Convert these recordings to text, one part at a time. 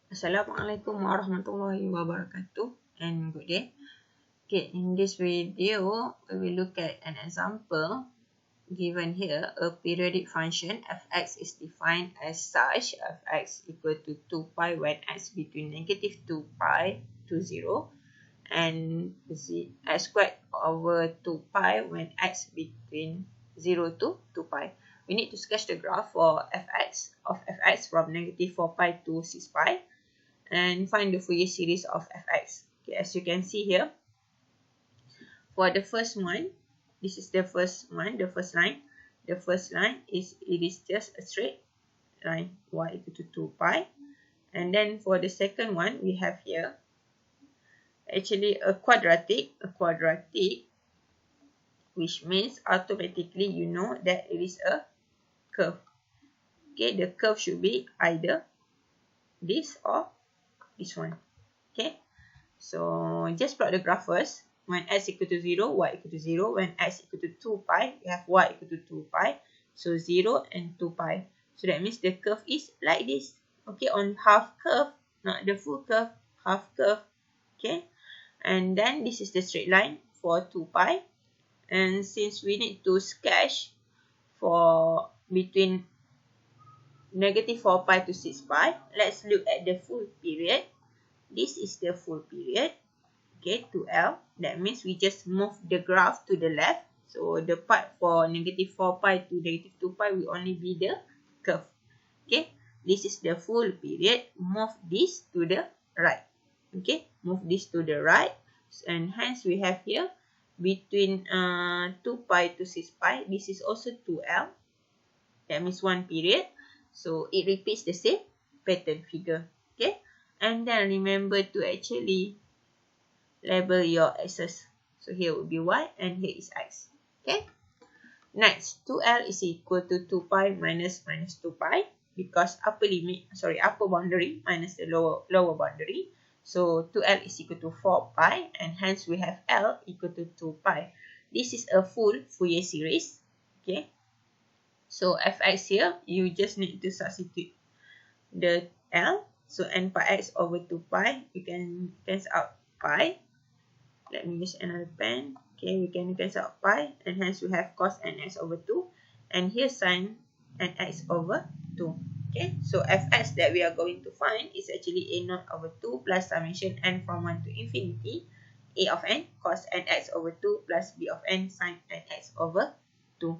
Assalamualaikum warahmatullahi wabarakatuh and good day. Okay, in this video, we will look at an example given here. A periodic function fx is defined as such: fx equal to 2 pi when x between negative 2 pi to 0 and x squared over 2 pi when x between 0 to 2 pi. We need to sketch the graph for fx from negative 4 pi to 6 pi. And find the Fourier series of fx. Okay, as you can see here, for the first one, this is the first one, the first line. The first line is just a straight line, y equal to 2 pi. And then for the second one, we have here actually a quadratic, which means automatically you know that it is a curve. Okay, the curve should be either this or this one. Okay, so just plot the graph first. When x equal to 0, y equal to 0. When x equal to 2 pi, we have y equal to 2 pi. So 0 and 2 pi. So that means the curve is like this. Okay, on half curve, not the full curve, half curve. Okay, and then this is the straight line for 2 pi. And since we need to sketch for between negative 4 pi to 6 pi, let's look at the full period. This is the full period, okay, to L. That means we just move the graph to the left. So the part for negative 4 pi to negative 2 pi will only be the curve. Okay, this is the full period. Move this to the right. Okay, move this to the right. And hence we have here between 2 pi to 6 pi. This is also 2L. That means one period. So it repeats the same pattern figure. Okay. And then remember to actually label your x's. So here will be y and here is x. Okay. Next, 2L is equal to 2 pi minus 2 pi because upper boundary minus the lower boundary. So 2L is equal to 4 pi and hence we have L equal to 2 pi. This is a full Fourier series. Okay. So fx here, you just need to substitute the L. So n pi x over 2 pi, you can cancel out pi. Let me use another pen. Okay, we can cancel out pi and hence we have cos nx over 2. And here sin nx over 2. Okay, so fx that we are going to find is actually a0 over 2 plus summation n from 1 to infinity a of n cos nx over 2 plus b of n sin nx over 2.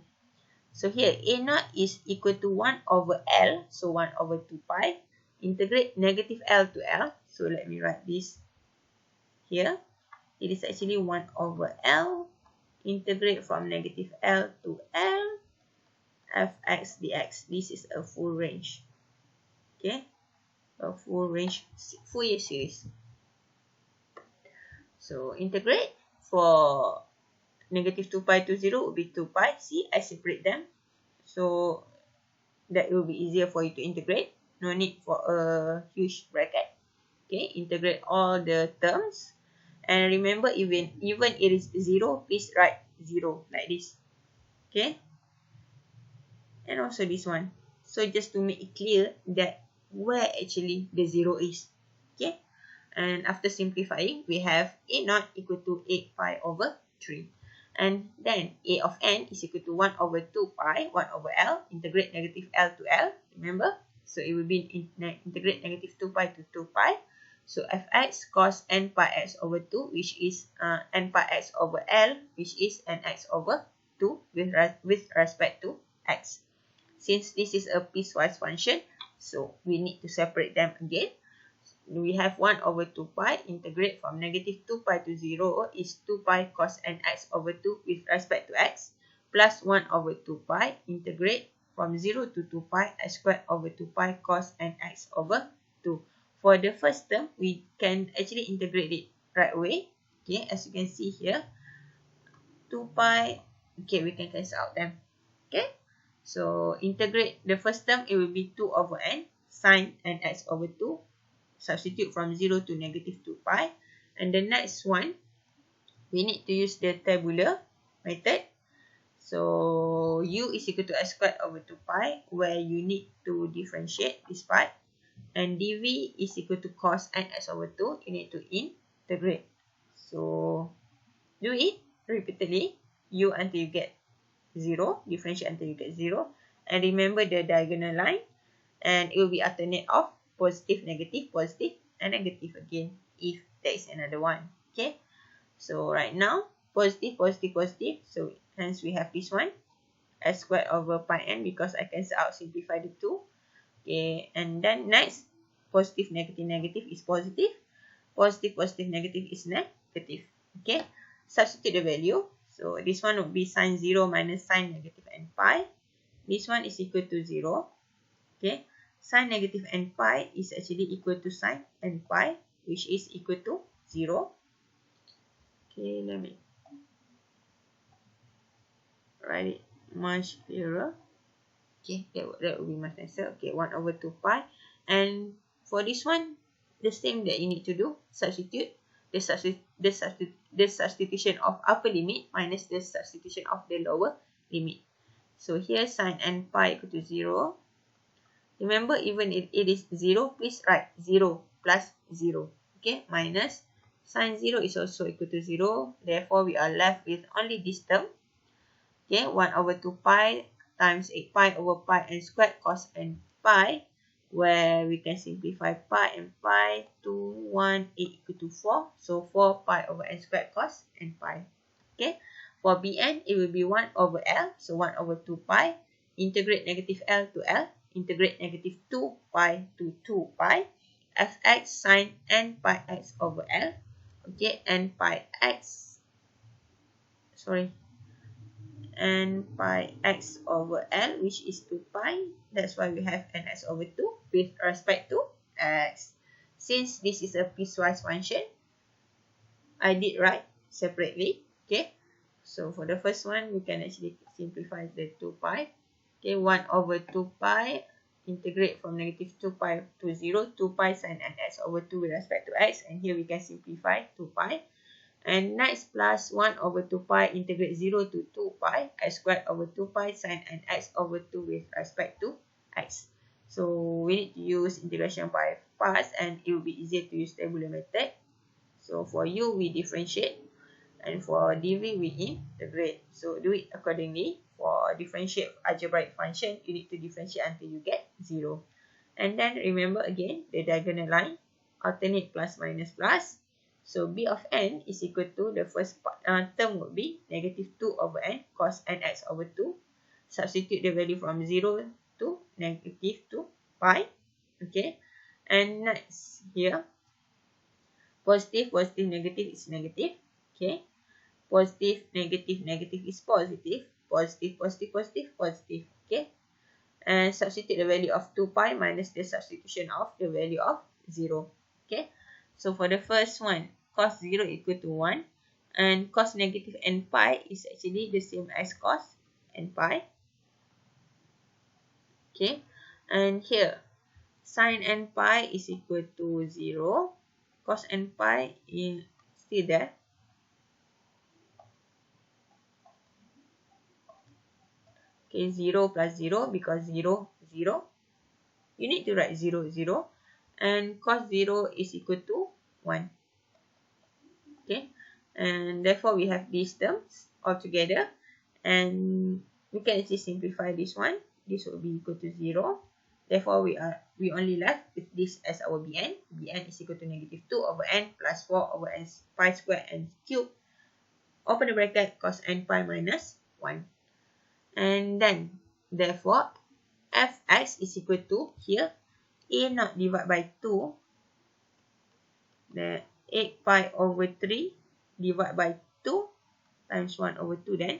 So here a0 is equal to 1 over L, so 1 over 2 pi. Integrate negative L to L. So let me write this here. It is actually 1 over L. Integrate from negative L to L. Fx dx. This is a full range. Okay. A full range Fourier series. So integrate for negative 2 pi to 0 will be 2 pi. See, I separate them. So that will be easier for you to integrate. No need for a huge bracket. Okay, integrate all the terms. And remember, even it is 0, please write 0 like this. Okay. And also this one. So just to make it clear that where actually the 0 is. Okay. And after simplifying, we have a0 equal to 8 pi over 3. And then a of n is equal to 1 over 2 pi, 1 over L. Integrate negative L to L. Remember? So it will be integrate negative 2 pi to 2 pi. So fx cos n pi x over 2, which is n pi x over L, which is nx over 2 with respect to x. Since this is a piecewise function, so we need to separate them again. We have 1 over 2 pi. Integrate from negative 2 pi to 0 is 2 pi cos nx over 2 with respect to x. Plus 1 over 2 pi. Integrate from 0 to 2 pi x squared over 2 pi cos nx over 2. For the first term, we can actually integrate it right away. Okay, as you can see here, 2 pi. Okay, we can cancel out them. Okay, so integrate the first term, it will be 2 over n sin nx over 2. Substitute from 0 to negative 2 pi. And the next one, we need to use the tabular method. So u is equal to x squared over 2 pi, where you need to differentiate this part. and dv is equal to cos nx over 2. You need to integrate. So do it repeatedly, u until you get 0, differentiate until you get 0, and remember the diagonal line, and it will be alternate of positive, and negative again if there is another one. Okay, so right now positive, so hence we have this one, s squared over pi n, because I can out simplify the 2. Okay, and then next, positive, negative is positive, negative is negative. Okay, substitute the value. So this one would be sine 0 minus sine negative n pi. This one is equal to 0. Okay, sine negative n pi is actually equal to sine n pi, which is equal to 0. Okay, let me write it much clearer. Okay, that will be much nicer. Okay, 1 over 2 pi. And for this one, the same that you need to do, substitute the substitution of upper limit minus the substitution of the lower limit. So here sin n pi equal to 0. Remember, even if it is 0, please write 0 plus 0. Okay, minus sin 0 is also equal to 0. Therefore, we are left with only this term. Okay, 1 over 2 pi times 8 pi over pi n squared cos n pi, where we can simplify pi and pi, 2, 1, 8 equal to 4. So 4 pi over n squared cos n pi. Okay, for bn, it will be 1 over L. So 1 over 2 pi, integrate negative L to L, integrate negative 2 pi to 2 pi, fx sin n pi x over L. Okay, n pi x, n pi x over L, which is 2 pi. That's why we have nx over 2 with respect to x. Since this is a piecewise function, I did write separately. Okay, so for the first one, we can actually simplify the 2 pi. Okay, 1 over 2 pi, integrate from negative 2 pi to 0, 2 pi sin nx over 2 with respect to x. And here we can simplify 2 pi. And next, plus 1 over 2 pi, integrate 0 to 2 pi, x squared over 2 pi sin nx over 2 with respect to x. So we need to use integration by parts, and it will be easier to use tabular method. So for u, we differentiate, and for dv, we integrate. So do it accordingly. For differentiate algebraic function, you need to differentiate until you get 0. And then remember again, the diagonal line, alternate plus minus plus. So b of n is equal to, the first term would be negative 2 over n cos nx over 2. Substitute the value from 0 to negative 2 pi. Okay, and next here, positive, negative is negative. Okay, positive, negative is positive. Positive. Okay, and substitute the value of 2 pi minus the substitution of the value of 0. Okay, so for the first one, cos 0 equal to 1, and cos negative n pi is actually the same as cos n pi. Okay, and here, sin n pi is equal to 0, cos n pi is still there. Okay, 0 plus 0, because 0, 0. You need to write 0, 0. And cos 0 is equal to 1. Okay, and therefore we have these terms all together, and we can actually simplify this one. This will be equal to 0. Therefore we only left with this as our bn. Bn is equal to negative 2 over n plus 4 over n pi squared n cubed, open the bracket, cos n pi minus 1. And then therefore fx is equal to, here, a naught divided by 2, the 8 pi over 3 divided by 2 times 1 over 2, then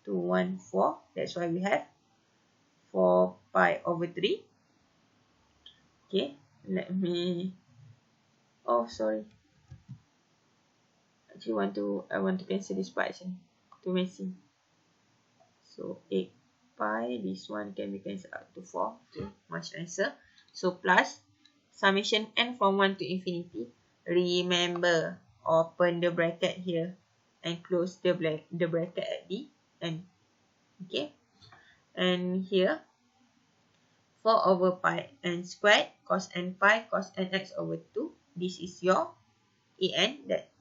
2, 1, 4. That's why we have 4 pi over 3. Okay, let me, sorry. Actually, I want to cancel this part, too messy. So 8 pi, this one can be cancelled out to 4. Okay, much nicer. So plus summation n from 1 to infinity. Remember, open the bracket here and close the bracket at the end. Okay, and here 4 over pi n squared cos n pi cos nx over 2. This is your an that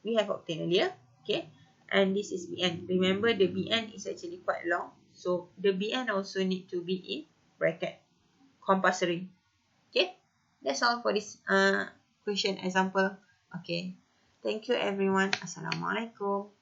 we have obtained earlier. Okay, and this is bn. Remember, the bn is actually quite long, so the bn also need to be in bracket compulsory. Okay, that's all for this question example. Okay, thank you everyone. Assalamualaikum.